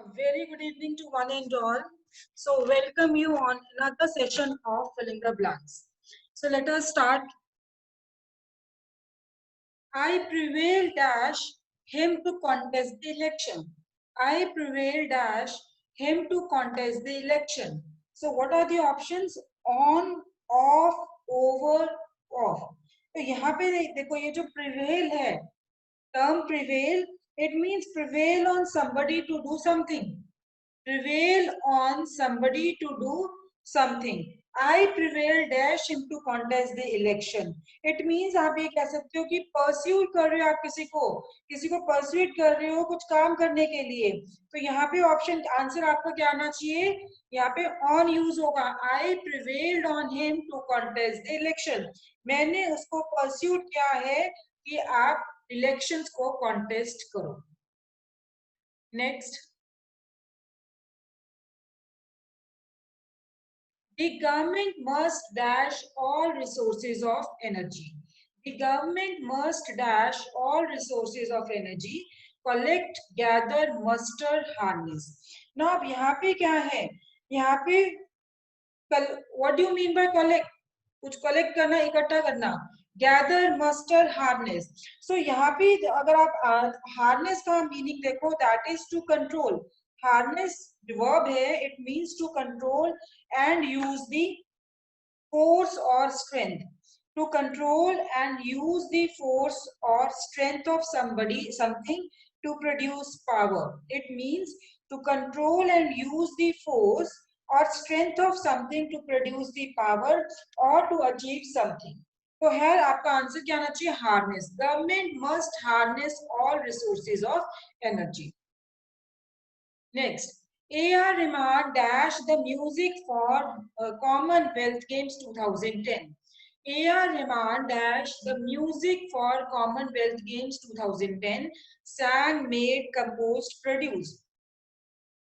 A very good evening to one and all. So, welcome you on another session of Filling the Blanks. So, let us start. I prevail dash him to contest the election. I prevail dash him to contest the election. So, what are the options? On, off, over, off. तो यहाँ पे देखो ये जो prevail है, term prevail, it means prevail on somebody to do something. Prevail on somebody to do something. I prevail dash him to contest the election. It means आप ये कह सकते हो कि परस्यूट कर रहे हो आप किसी को परस्यूट कर रहे हो कुछ काम करने के लिए. तो यहाँ पे ऑप्शन आंसर आपका क्या आना चाहिए? यहाँ पे ऑन यूज होगा. I prevailed on him to contest the election. मैंने उसको परस्यूट किया है कि आप इलेक्शंस को कॉन्टेस्ट करो. Next. The government must dash all resources of energy. The government must dash all resources of energy, collect, gather, muster, harness. Now, अब यहाँ पे क्या है? यहाँ पे what do you mean by collect? कुछ collect करना, इकट्ठा करना. Gather, muster, harness. So यहाँ पे अगर आप harness का meaning देखो, that is to control. Harness verb है, it means to control and use the force or strength. To control and use the force or strength of something to produce power. It means to control and use the force or strength of something to produce the power or to achieve something. तो है आपका answer क्या आना चाहिए? Harness. Government must harness all resources of energy. Next, A.R. Rahman dashed the music for Commonwealth Games 2010. A.R. Rahman dashed the music for Commonwealth Games 2010, sang, made, composed, produced.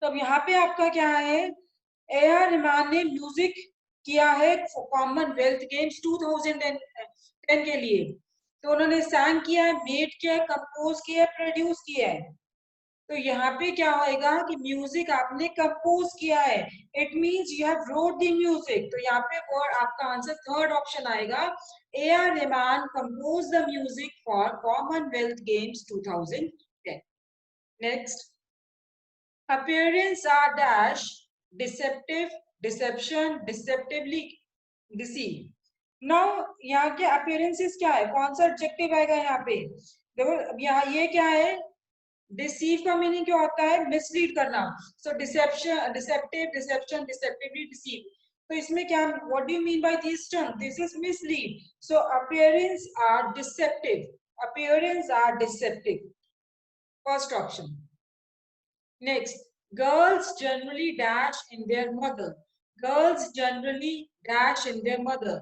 तो अब यहाँ पे आपका क्या है? A.R. रहमान ने म्यूजिक किया है कॉमनवेल्थ गेम्स 2010 के लिए. तो उन्होंने सैंग किया है, मेड किया है, कंपोज किया है, प्रोड्यूस किया है. तो यहाँ पे क्या होएगा कि म्यूजिक आपने कंपोज किया है. It means you have wrote the music. तो यहाँ पे वर्ड आपका आंसर थर्ड ऑप्शन आएगा. A.R. Rahman compose the music for Commonwealth games 2010. Next. Appearance are dash deceptive, deception, deceptively, deceive. Now यहाँ के appearances क्या है? कौन सा adjective आएगा यहाँ पे? देखो यहाँ ये क्या है? डिसीव का मीनिंग क्या होता है? मिसलीड करना. So deception, deceptive, deception, deceptively, deceive. तो इसमें क्या, what do you mean by this term? This is mislead. So appearance are deceptive. Appearance are deceptive. First option. Next. Girls generally dash in their mother. Girls generally dash in their mother.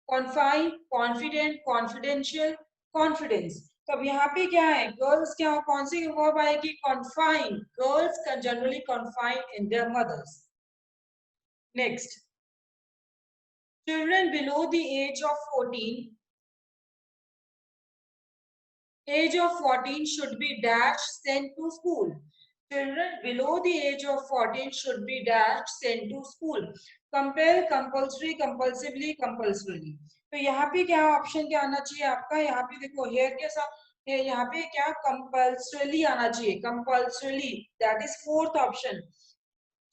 Confine, confident, confidential, confidence. तो अब यहाँ पे क्या है? Girls क्या, कौन सी verb आएगी? Confine. Girls can generally confine in their mothers. Next. Children below the age of 14 should be dash sent to school. Children below the age of 14 should be dash sent to school. Compel, compulsory, compulsively, compulsorily. तो यहाँ पे क्या option क्या आना चाहिए आपका? यहाँ पे देखो हेयर के साथ यहाँ पे क्या कंपल्सरीली आना चाहिए. Compulsorily, that is fourth option.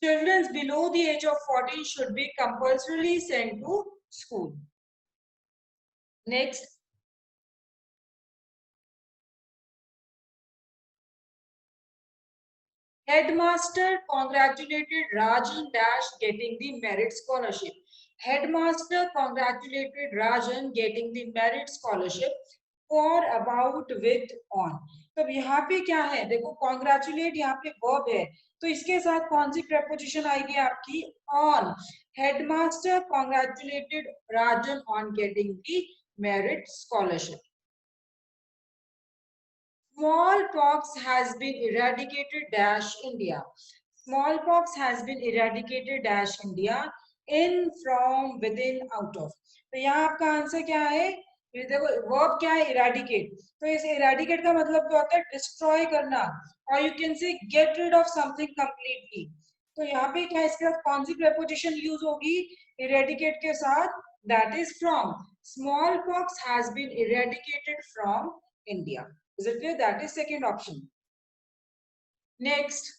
Children below the age of 14 should be compulsorily sent to school. Next. Headmaster congratulated Rajan dash getting the merit scholarship. Headmaster congratulated Rajan getting the merit scholarship for, about, with, on. तो यहाँ पे क्या है? देखो congratulate यहाँ पे verb है, तो इसके साथ कौन सी preposition आएगी आपकी? On. Headmaster congratulated Rajan on getting the merit scholarship. Smallpox has been eradicated dash India. Smallpox has been eradicated dash India. In, from, within, out of. तो यहाँ आपका आंसर क्या है? ये देखो वर्ब क्या है, इरेडिकेट, तो इस इरेडिकेट का मतलब क्या होता है, डिस्ट्रॉय करना, और you can say get rid of something completely. तो यहाँ पे क्या इसके साथ कौन सी प्रेपोजिशन यूज होगी इरेडिकेट के साथ, that is from, smallpox has been eradicated from India. Is it clear? That is second option. Next,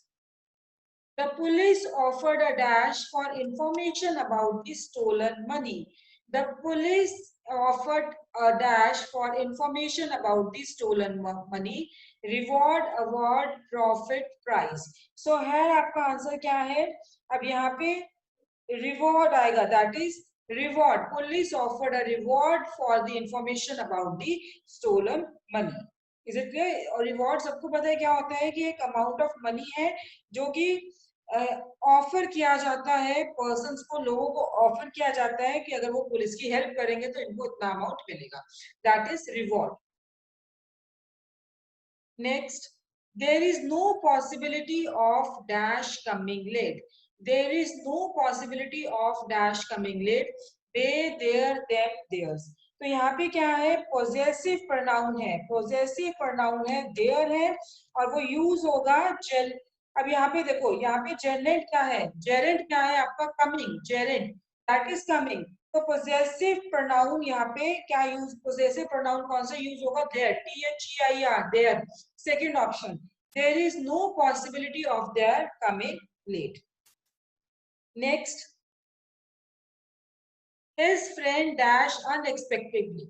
the police offered a dash for information about the stolen money. The police offered a dash for information about the stolen money. Reward, award, profit, prize. So here आपका answer क्या है? अब यहाँ पे reward आएगा, that is reward. Police offered a reward for the information about the stolen money. Is it clear? और reward सबको पता है क्या होता है, कि एक अमाउंट ऑफ मनी है जो कि ऑफर किया जाता है पर्सन्स को, लोगों को ऑफर किया जाता है कि अगर वो पुलिस की हेल्प करेंगे तो इनको इतना अमाउंट मिलेगा, that is reward. Next, there is no possibility of dash coming late, there is no possibility of dash coming late, they, their, them, theirs. तो यहाँ पे क्या है, पोजेसिव प्रोनाउन है, पोजेसिव प्रोनाउन है, देयर है, और वो यूज होगा जेल। अब यहाँ पे देखो, यहाँ पे जेरेंट क्या है, जेरेंट क्या है आपका, coming, Geraint, that is coming. तो पोजेसिव प्रोनाउन यहाँ पे क्या यूज, पोजेसिव प्रोनाउन कौन सा यूज होगा, their, THEIR, their, second option. There is no possibility of their coming late. Next, his friend dash unexpectedly.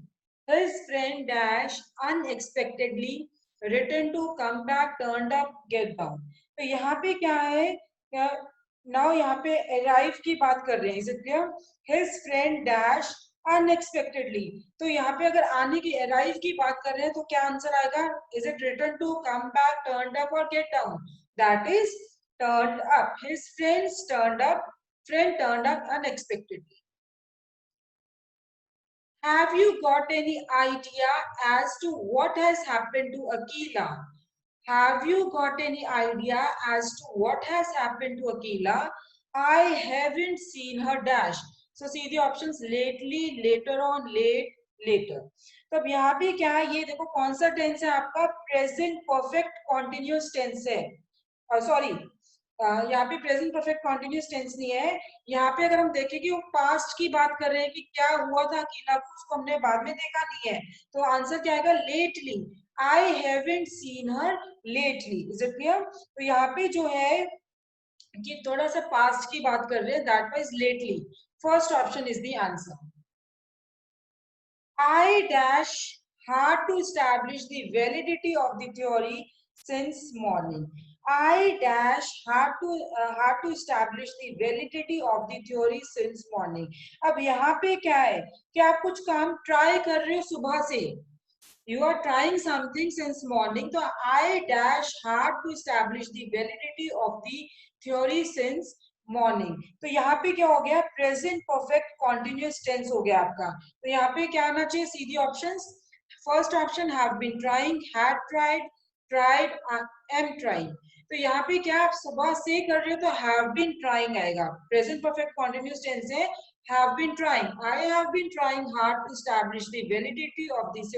His friend dash unexpectedly returned to come back, turned up, get down. तो यहाँ पे क्या है, now यहाँ पे arrive की बात कर रहे हैं, is it clear? His friend dash unexpectedly, तो यहाँ पे अगर आने की, अराइव की बात कर रहे हैं, तो क्या आंसर आएगा, is it return to, come back, turned up और get down? That is turned up. His friends turned up, friend turned up unexpectedly. Have you got any idea as to what has happened to Akila? Have you got any idea as to what has happened to Akila? I haven't seen her dash. So see the options, lately, later on, late, later. तो अब यहाँ पे क्या है, ये देखो कौन सा टेंस है आपका, प्रेजेंट परफेक्ट कॉन्टिन्यूस टेंस है, सॉरी यहाँ पे प्रेजेंट परफेक्ट कॉन्टिन्यूस टेंस नहीं है। यहाँ पे अगर हम देखें कि वो पास्ट की बात कर रहे हैं कि क्या हुआ था अकेला को, उसको हमने बाद में देखा नहीं है, तो आंसर क्या आएगा, lately. I haven't seen her lately. Is it clear? तो यहाँ पे जो है कि थोड़ा सा पास्ट की बात कर रहे हैं, that wise lately. First option is the answer. I dash had to establish the validity of the theory since morning. I dash had to establish the validity of the theory since morning. अब यहाँ पे क्या है कि आप कुछ काम try कर रहे हो सुबह से, you are trying something since morning, तो I dash had to establish the validity of the theory since morning. तो यहाँ पे क्या हो गया, प्रेजेंट परफेक्ट कॉन्टिन्यूस टेंस हो गया आपका। तो यहाँ पे क्या आना चाहिए, सीधी options. First option, have been trying, had tried, tried, am trying. तो यहाँ पे क्या आप सुबह से कर रहे हो तो हैव बीन ट्राइंग आएगा, प्रेजेंट परफेक्ट कॉन्टिन्यूस टेंस है, have been trying. I have been trying hard to establish the validity of this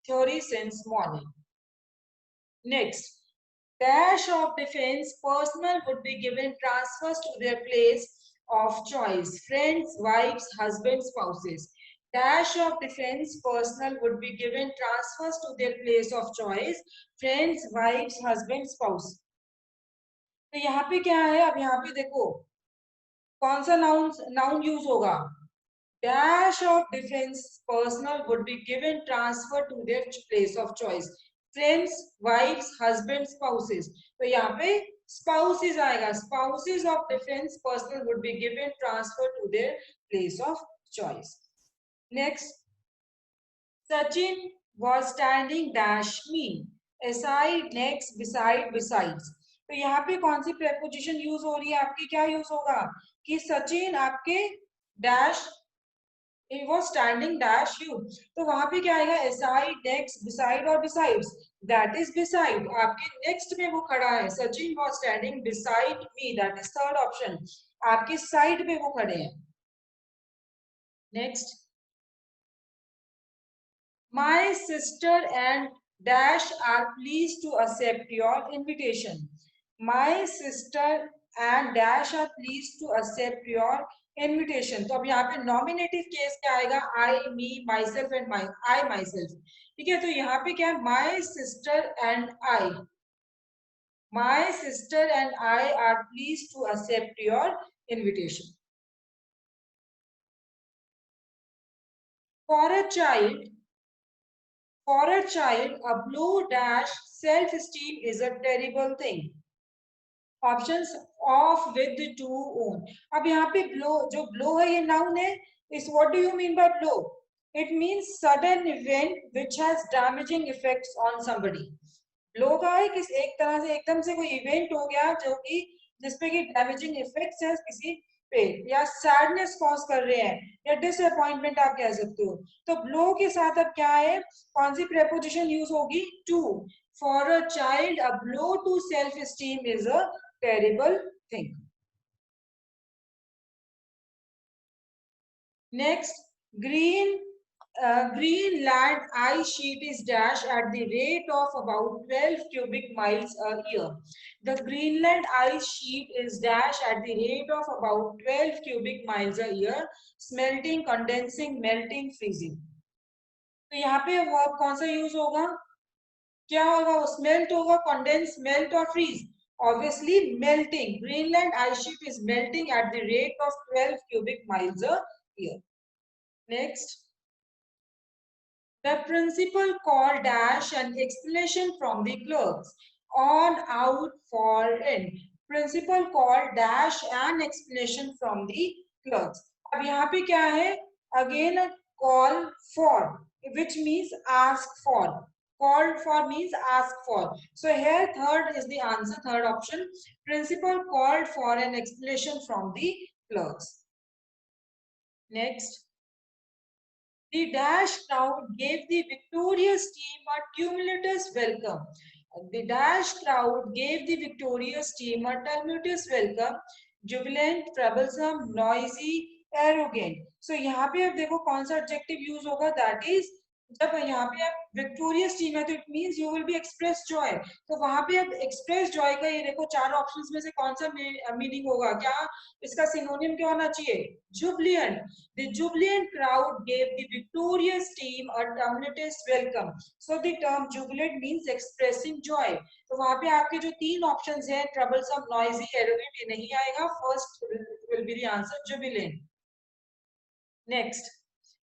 theory since morning. Next, dash of defense personnel would be given transfers to their place of choice. Friends, wives, husbands, spouses. Dash of defense personnel would be given transfers to their place of choice. Friends, wives, husbands, spouse. तो यहाँ पे क्या है, अब यहाँ पे देखो कौन सा नाउन यूज होगा, dash of defense personnel would be given transfer to their place of choice. Friends, wives, husbands, spouses. तो यहाँ पे spouses आएगा, spouses of defense personnel would be given transfer to their place of choice. Next, Sachin was standing dash me, aside, next, beside, besides. तो यहाँ पे कौन सी preposition use हो रही है आपकी, क्या यूज होगा कि सचिन आपके dash, he was standing dash you, तो वहां पे क्या आएगा, aside, next, beside और besides, that is beside, आपके next में वो खड़ा है, Sachin was standing beside me, that is third option, आपके side पे वो खड़े हैं। next, My sister and dash are pleased to accept your invitation. My sister and dash are pleased to accept your invitation. तो अब यहाँ पे नॉमिनेटिव केस क्या आएगा? I, me, myself and my I myself. ठीक है, तो यहाँ पे क्या है? My sister and I. My sister and I are pleased to accept your invitation. For a child, a blow dash self-esteem is a terrible thing. Options off with the to own. अब यहाँ पे blow, जो blow है ये noun है. Is what do you mean by blow? It means sudden event which has damaging effects on somebody. Blow का है किस एक तरह से एकदम से कोई इवेंट हो गया जो कि जिसपे कि डैमेजिंग इफेक्ट्स है किसी पे, या सैडनेस कॉज कर रहे हैं, या डिसअपॉइंटमेंट आप कह सकते हो. तो ब्लो के साथ अब क्या है? कौन सी प्रेपोजिशन यूज होगी? To. For a child a blow to self esteem is a terrible thing. Next, green Greenland ice sheet is dash at the rate of about 12 cubic miles a year. The Greenland ice sheet is dash at the rate of about 12 cubic miles a year, smelting, condensing, melting, freezing. तो यहाँ पे verb कौन सा use होगा? क्या होगा? वो smelt होगा, कंडेंस, मेल्ट और freeze. Obviously melting. Greenland ice sheet is melting at the rate of 12 cubic miles a year. Next. The principal called dash an explanation from the clerks. On, out, for, in. Principal called dash an explanation from the clerks. अब यहाँ पे क्या है? Again a call for, which means ask for. Called for means ask for. So here third is the answer, third option. Principal called for an explanation from the clerks. Next. The dash crowd gave the victorious team a tumultuous welcome. The dash crowd gave the victorious team a tumultuous welcome. Jubilant, troublesome, noisy, arrogant. So यहाँ पे अब देखो कौन सा adjective use होगा? That is, जब यहाँ पे आप विक्टोरियस टीम है तो it means you will be express Joy. तो वहां पे अब एक्सप्रेस जॉय का ये देखो चार ऑप्शंस में से कौन सा मीनिंग होगा? क्या इसका सिनोनिम क्या होना चाहिए? Jubilant. The jubilant crowd gave the victorious team a tumultuous welcome. So the term jubilant means expressing joy. तो वहां पे आपके जो तीन ऑप्शंस हैं, troublesome, noisy, arrogant, ये नहीं आएगा. First will be the answer, jubilant. Next.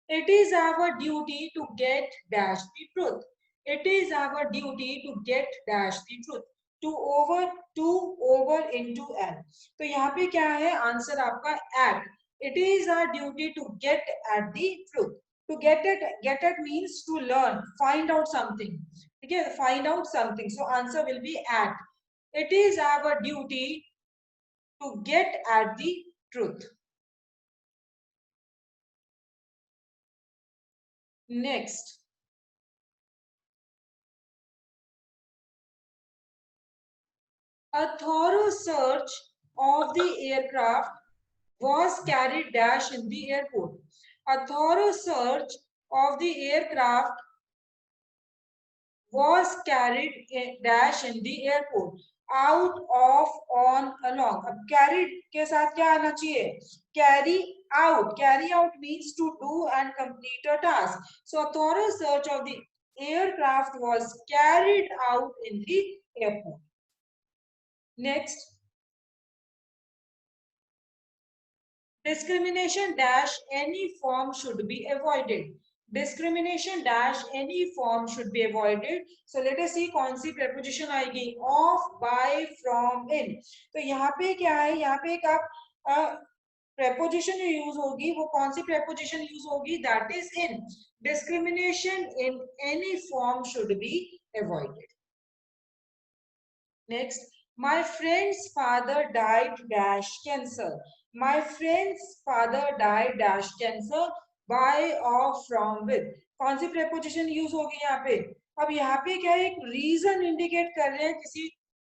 It is our duty to get dash the truth. It is our duty to get dash the truth. To over into and. तो यहाँ पे क्या है? Answer आपका at. It is our duty to get at the truth. To get at means to learn, find out something. ठीक है? Find out something. So answer will be at. It is our duty to get at the truth. Next. A thorough search of the aircraft was carried dash in the airport. A thorough search of the aircraft was carried dash in the airport. Out, off, on, along. अब carried के साथ क्या आना चाहिए? Carry out. Carry out means to do and complete a task. So a thorough search of the aircraft was carried out in the airport. Next. Discrimination dash any form should be avoided. Discrimination dash any form should be avoided. So let us see कौन सी preposition आएगी? Of, by, from, in. तो यहाँ पे क्या है? यहाँ पे एक आप preposition जो use होगी वो कौन सी preposition use होगी? That is in. Discrimination in any form should be avoided. Next. My friend's father died dash cancer. My friend's father died dash cancer by or from with. कौन सी preposition use होगी यहाँ पे? अब यहाँ पे क्या है? एक reason indicate कर रहे हैं किसी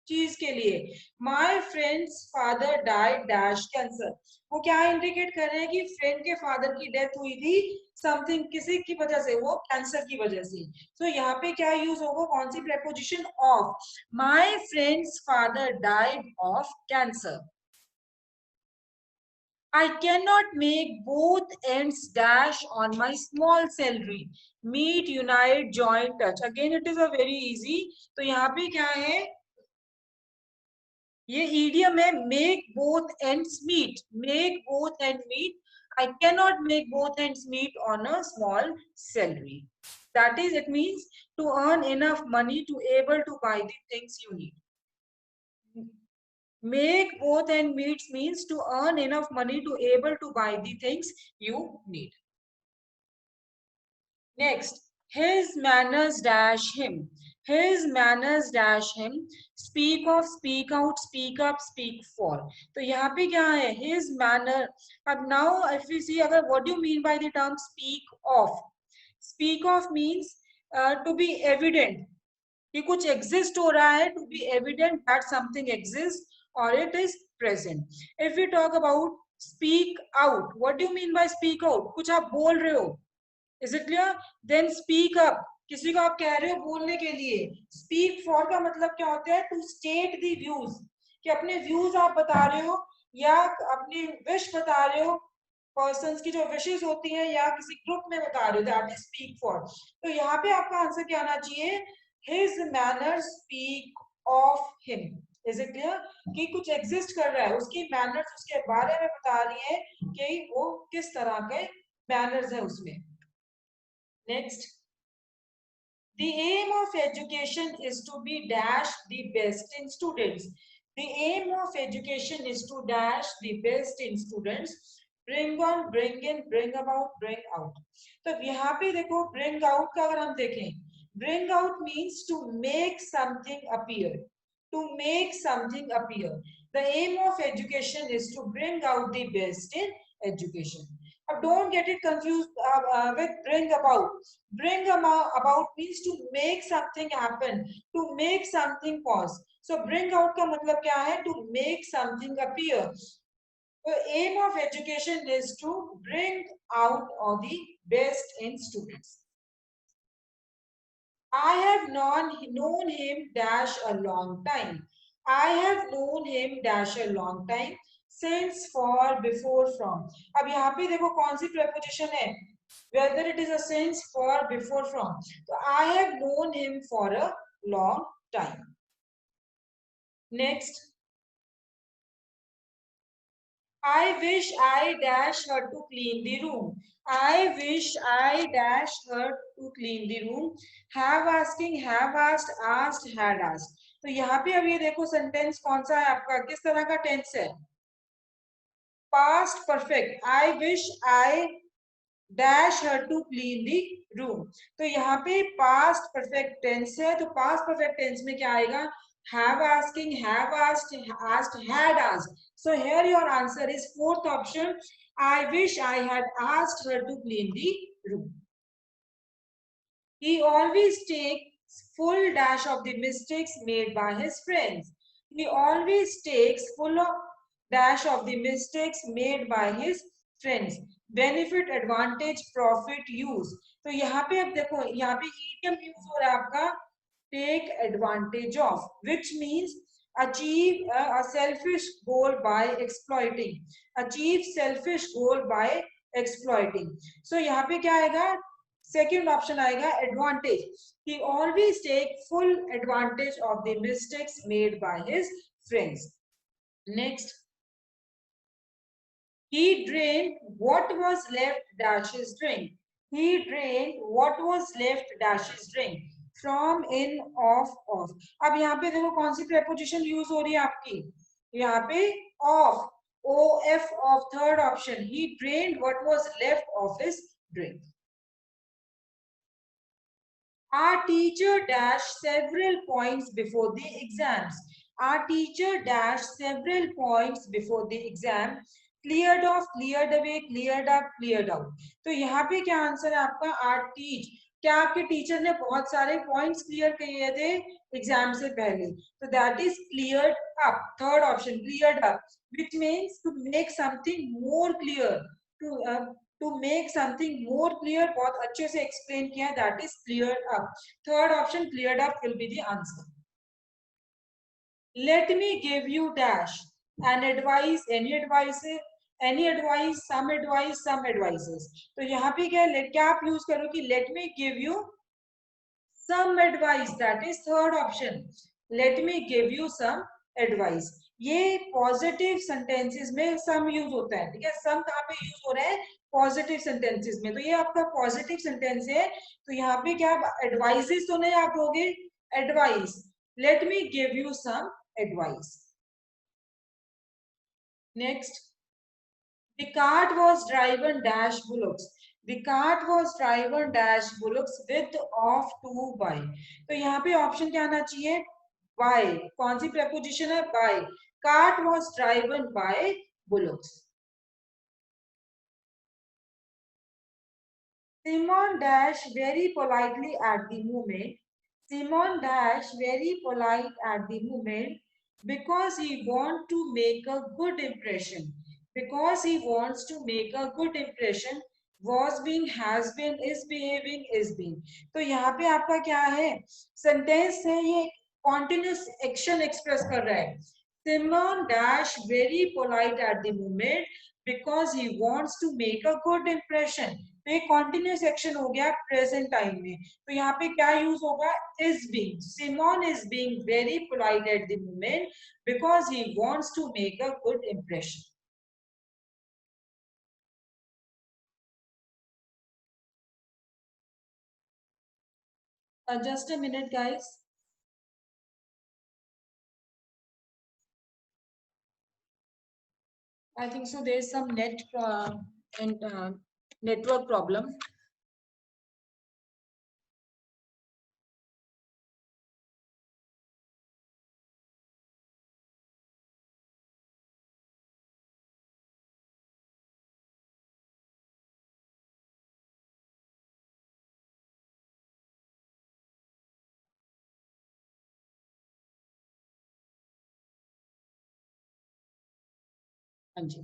चीज के लिए। माई friend's father died dash cancer, वो क्या इंडिकेट कर रहे हैं कि फ्रेंड के फादर की डेथ हुई थी समथिंग, किसी की वजह से, वो कैंसर की वजह से। तो यहाँ पे क्या यूज होगा, कौन सी preposition, of. My friend's father died of cancer. I cannot make both ends dash on my small salary. Meet, unite, join, touch. Again, it is a very easy. तो यहाँ पे क्या है, ये idiom है, make both ends meet. Make both ends meet. I cannot make both ends meet on a small salary. That is, it means to earn enough money to able to buy the things you need. Make both ends meet means to earn enough money to able to buy the things you need. Next, his manners dash him. His manners dash him. Speak of, speak out, speak up, speak for. तो यहाँ पे क्या है, his manner. अब now if we see, अगर what do you mean by the term speak of? Speak of means to be evident. कि कुछ exist हो रहा है, to be evident that something exists or it is present. If we talk about speak out, what do you mean by speak out? कुछ आप बोल रहे हो, is it clear? Then speak up, किसी को आप कह रहे हो बोलने के लिए। स्पीक फॉर का मतलब क्या होता है, टू स्टेट दी व्यूज, कि अपने व्यूज आप बता रहे हो या अपनी विश बता रहे हो, पर्सन्स की जो विशेष होती है या किसी ग्रुप में बता रहे हो, दैट इज स्पीक फॉर। तो यहाँ पे आपका आंसर क्या आना चाहिए, his manner speak of him. Is it clear? कि कुछ एग्जिस्ट कर रहा है, उसकी मैनर्स उसके बारे में बता रही है कि वो किस तरह के मैनर्स है उसमें। Next, the aim of education is to be dash the best in students. The aim of education is to dash the best in students. Bring on, bring in, bring about, bring out. तो यहाँ पे देखो bring out का अगर हम देखें, bring out means to make something appear. To make something appear. The aim of education is to bring out the best in education. Now don't get it confused with bring about. Bring about means to make something happen, to make something pause. So bring out का मतलब क्या है, to make something appear. The aim of education is to bring out all the best in students. I have known him dash a long time. I have known him dash a long time since, for, before, from. अब यहाँ पे देखो कौन सी preposition है, whether it is a since, for, before, from. So I have known him for a long time. Next, I wish I dash her to clean the room. I wish I dash her to clean the room. Have asking, have asked, asked, had asked. तो यहाँ पे अब ये देखो sentence कौन सा है आपका, किस तरह का टेंस है, past perfect. I wish I dash her to clean the room. तो यहाँ पे पास्ट परफेक्ट टेंस है, तो पास्ट परफेक्ट टेंस में क्या आएगा, have asking, have asked, asked, had asked. So here your answer is fourth option. I wish I had asked her to clean the room. He always takes full dash of the mistakes made by his friends. He always takes full of dash of the mistakes made by his friends. Benefit, advantage, profit, use. तो यहाँ पे अब देखो, यहाँ पे idiom use हो रहा है आपका take advantage of, which means achieve a selfish goal by exploiting. Achieve selfish goal by exploiting. So यहाँ पे क्या आएगा, सेकेंड ऑप्शन आएगा advantage. he always take full advantage of the mistakes made by his friends. Next, he drained what was left dash his drink. He drained what was left dash his drink. From, in, of. अब यहाँ पे देखो कौन सी preposition use हो रही है आपकी, यहाँ पे of, of of third option. He drained what was left of his drink. Our teacher dashed several points before the exams. Our teacher dashed several points before the exam. Cleared off, cleared away, cleared up, cleared out. तो यहाँ पे क्या answer है आपका, our teach. क्या आपके teacher ने बहुत सारे पॉइंट्स क्लियर किए थे एग्जाम से पहले, तो that is cleared up, third option cleared up, which means to make something more clear, to make something more clear, बहुत अच्छे से एक्सप्लेन किया, that is cleared up. Third option cleared up will be the answer. Let me give you dash an advice, any advice, some advice, some advices. तो यहाँ पे क्या है, क्या आप यूज करो कि let me give you some advice, that is third option. Let me give you some advice. ये पॉजिटिव सेंटेंसेस में सम यूज होता है, ठीक है, सम कहाँ पे यूज हो रहा है, पॉजिटिव सेंटेंसेस में, तो ये आपका पॉजिटिव सेंटेंस है, तो यहाँ पे क्या आप एडवाइसेस तो नहीं आप दोगे, advice, let me give you some advice. Next, the cart was driven dash bullocks. The cart was driven dash bullocks with of to by. तो यहाँ पे ऑप्शन क्या आना चाहिए, by. कौन सी preposition है, by. Cart was driven by bullocks. Simon dash very politely at the moment. Simon dash very polite at the moment because he wants to make a good impression. Because he wants to make a good impression. Was being, has been, is behaving, is being. तो यहाँ पे आपका क्या है, sentence है ये, continuous action express कर रहा है. Simon dash very polite at the moment because he wants to make a good impression. तो ये कॉन्टिन्यूस एक्शन हो गया प्रेजेंट टाइम में, तो यहाँ पे क्या यूज होगा, is being. Simon is being very polite at the moment because he wants to make a good impression. Just a minute guys. I think so there is some and network problem. हाँ जी.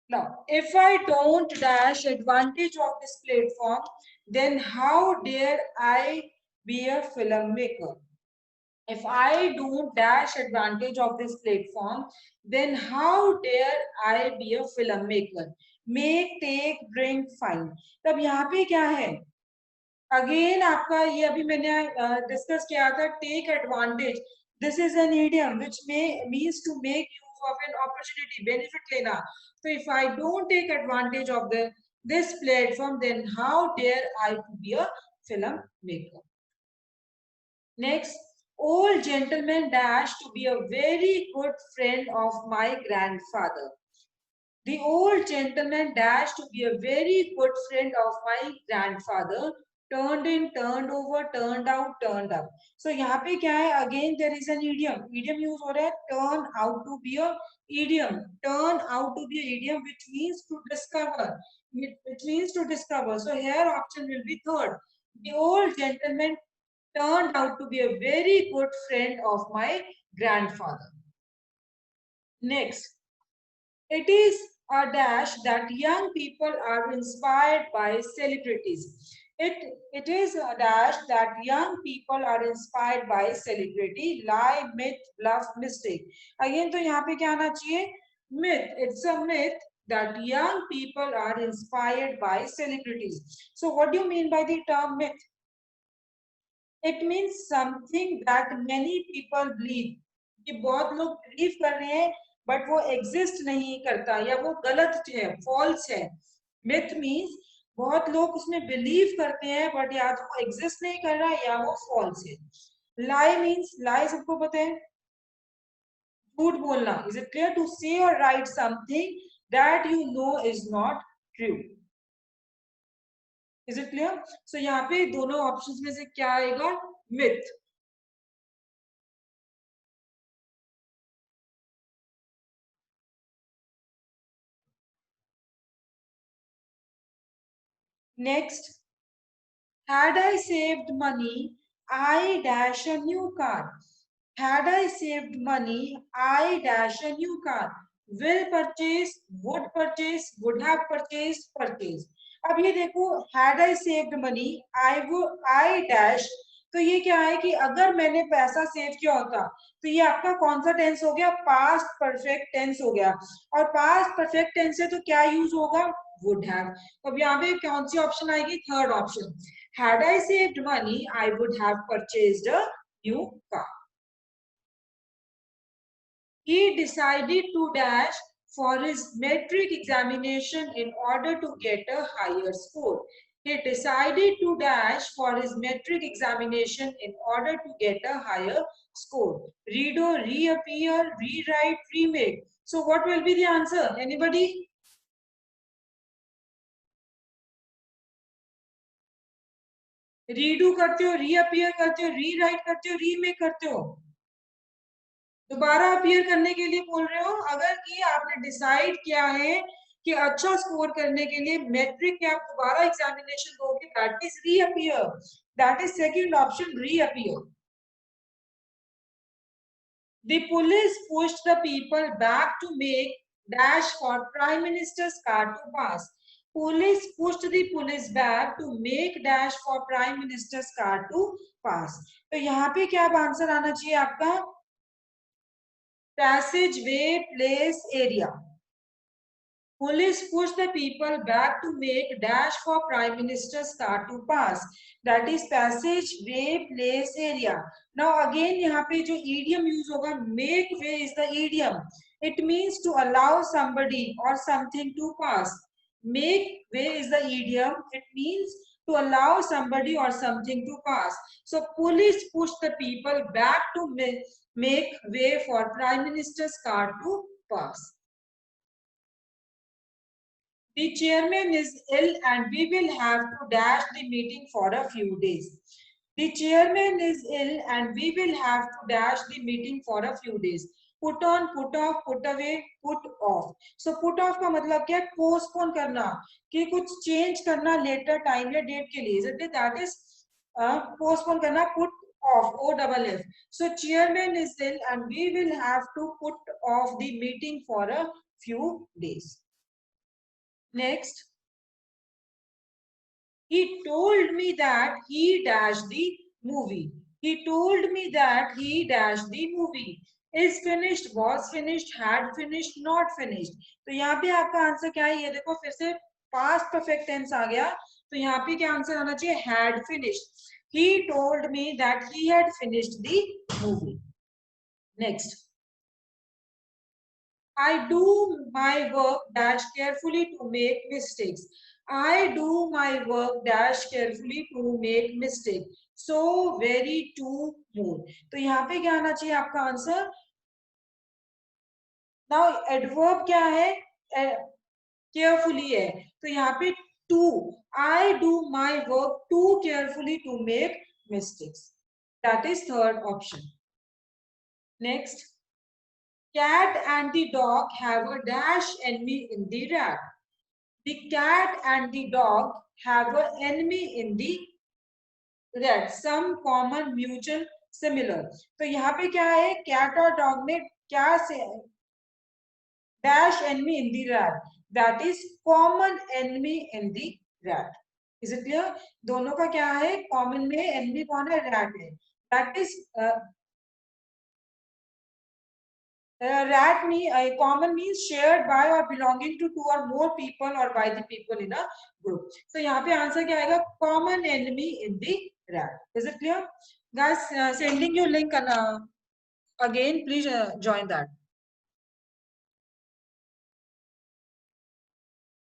Now, if I don't dash advantage of this platform, then how dare I be a filmmaker? If I don't dash advantage of this platform, then how dare I be a filmmaker? Make, take, drink, find. तब यहाँ पे क्या है? Again आपका ये अभी मैंने discuss किया था, take advantage. This is an idiom which means to make use of an opportunity, benefit लेना. So if I don't take advantage of this platform, then how dare I to be a filmmaker? Next, old gentleman dash to be a very good friend of my grandfather. The old gentleman dash to be a very good friend of my grandfather. Turned in, turned over, turned out, turned up. So यहाँ पे क्या है? Again there is an idiom. Idiom use हो रहा है. Turn out to be a idiom. Turn out to be a idiom which means to discover. Which means to discover. So here option will be third. The old gentleman turned out to be a very good friend of my grandfather. Next, it is a dash that young people are inspired by celebrities. It is a dash that young people are inspired by celebrity, lie, myth, bluff, mistake. Again, तो यहाँ पे क्या आना चाहिए? Myth. It's a myth that young people are inspired by celebrities. So what do you mean by the term myth? It means something that many people believe. कि बहुत लोग believe कर रहे हैं बट वो एग्जिस्ट नहीं करता या वो गलत है, फॉल्स है. मिथ मीन्स बहुत लोग उसमें बिलीव करते हैं बट या तो वो एग्जिस्ट नहीं कर रहा या वो फॉल्स है. लाई मीन्स, लाई सबको पता है, झूठ बोलना. Is it clear? To say और write something that you know is not true. Is it clear? So यहाँ पे दोनों ऑप्शंस में से क्या आएगा? Myth. Next, Had I saved money, I dash a new car. Had I saved money, I dash a new car. Will purchase, would have purchased, purchase. अब ये देखो, had I saved money, I dash. तो ये क्या है कि अगर मैंने पैसा सेव किया होता तो ये आपका कौन सा टेंस हो गया? पास्ट परफेक्ट टेंस हो गया। और पास्ट परफेक्ट टेंस से तो क्या यूज होगा? Would have. तो अब यहाँ पे कौन सी ऑप्शन आएगी? Third option. Had I saved money, I would have purchased a new car. He decided to dash for his metric examination in order to get a higher score. He decided to dash for his metric examination in order to get a higher score. Redo, reappear, rewrite, remake. So what will be the answer? Anybody? Redo करते हो, reappear करते हो, rewrite करते हो, remake करते हो? दोबारा appear करने के लिए बोल रहे हो? अगर कि आपने डिसाइड किया है कि अच्छा स्कोर करने के लिए मैट्रिक के आप दोबारा एग्जामिनेशन दोगे, that is reappear. That is second option, reappear. The police pushed the people back to make dash for prime minister's car to pass. Police pushed the police back to make dash for prime minister's car to pass. तो यहाँ पे क्या answer आना चाहिए आपका? Passage way, place, area. Police pushed the people back to make dash for prime minister's car to pass. That is passage way, place, area. Now again यहाँ पे जो idiom use होगा, make way is the idiom. It means to allow somebody or something to pass. Make way is the idiom. It means to allow somebody or something to pass. So police pushed the people back to make way for prime minister's car to pass. The chairman is ill and we will have to dash the meeting for a few days. The chairman is ill and we will have to dash the meeting for a few days. Put on, put off, put away, put off. So put off का मतलब क्या है? Postpone करना, कि कुछ change करना later time या date के लिए. That is postpone करना. Put off, O-double-F. So chairman is ill and we will have to put off the meeting for a few days. Next, he told me that he dashed the movie. He told me that he dashed the movie. Is finished, was finished, had finished, not finished. तो यहाँ पे आपका answer क्या है? ये देखो फिर से past perfect tense आ गया. तो यहाँ पे क्या आंसर आना चाहिए? Had finished. He told me that he had finished the movie. Next. I do my work dash carefully to make mistakes. I do my work dash carefully to make mistake. So very to more. तो यहाँ पे क्या आना चाहिए आपका answer? Now adverb क्या है? Carefully है. तो यहाँ पे to. I do my work too carefully to make mistakes. That is third option. Next. Cat and the dog have a dash enemy in the rat. The cat and the dog have an enemy in the rat. Some common, mutual, similar. तो यहाँ पे क्या है? Cat और dog में क्या से dash enemy in the rat. That is common enemy in the rat. Is it clear? दोनों का क्या है? Common में enemy कौन है? Rat है. That is rat common means shared by or belonging to two or more people or by the people in a group. So यहाँ पे आंसर क्या आएगा? Common enemy in the rat. Is it clear? Guys, sending you link again. Please join that.